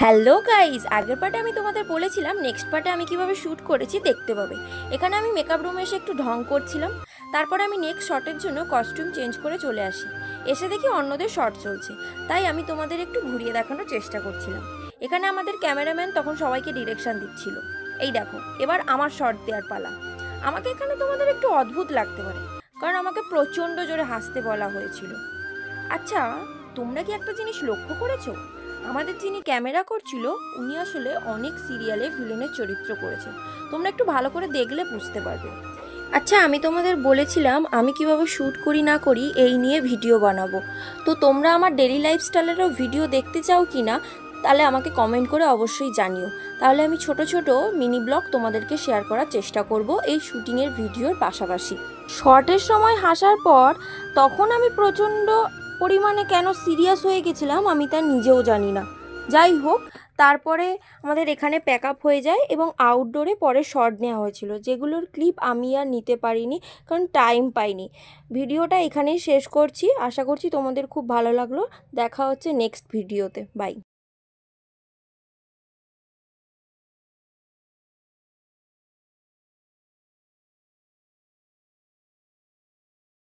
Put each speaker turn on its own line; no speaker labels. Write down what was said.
Hello guys, আগের পার্টে আমি তোমাদের বলেছিলাম নেক্সট পার্টে আমি কিভাবে শ্যুট করেছি দেখতে পাবে। এখানে আমি মেকআপ রুমে এসে একটু ঢং করছিলাম। তারপরে আমি নেক্সট শটের জন্য কস্টিউম চেঞ্জ করে চলে আসি। এসে দেখি অন্যদের শট চলছে, তাই আমি তোমাদের একটু ঘুরিয়ে দেখানোর চেষ্টা করছিলাম। এখানে আমাদের ক্যামেরাম্যান তখন সবাইকে ডিরেকশন দিচ্ছিল। এই দেখো, এবার আমার শট দেওয়ার পালা। আমাকে এখানে তোমাদের একটু অদ্ভুত লাগতে পারে, কারণ আমাকে প্রচণ্ড জোরে হাসতে বলা হয়েছিল। আচ্ছা, তোমরা কি একটা জিনিস লক্ষ্য করেছো? আমাদের যিনি ক্যামেরা করছিল উনি আসলে অনেক সিরিয়ালে ভিলেনের চরিত্র করেছে। তোমরা একটু ভালো করে দেখলে বুঝতে পারবে। আচ্ছা, আমি তোমাদের বলেছিলাম আমি কিভাবে শ্যুট করি না করি এই নিয়ে ভিডিও বানাবো। তো তোমরা আমার ডেইলি লাইফস্টাইলেরও ভিডিও দেখতে চাও কি না, তাহলে আমাকে কমেন্ট করে অবশ্যই জানিও। তাহলে আমি ছোট ছোট মিনি ব্লগ তোমাদেরকে শেয়ার করার চেষ্টা করব এই শ্যুটিংয়ের ভিডিওর পাশাপাশি। শর্টের সময় হাসার পর তখন আমি প্রচণ্ড পরিমাণে কেন সিরিয়াস হয়ে গেছিলাম আমি তা নিজেও জানি না। যাই হোক, তারপরে আমাদের এখানে প্যাক আপ হয়ে যায় এবং আউটডোরে পরে শট নেওয়া হয়েছিল, যেগুলোর ক্লিপ আমি আর নিতে পারিনি কারণ টাইম পাইনি। ভিডিওটা এখানেই শেষ করছি। আশা করছি তোমাদের খুব ভালো লাগলো। দেখা হচ্ছে নেক্সট ভিডিওতে। বাই।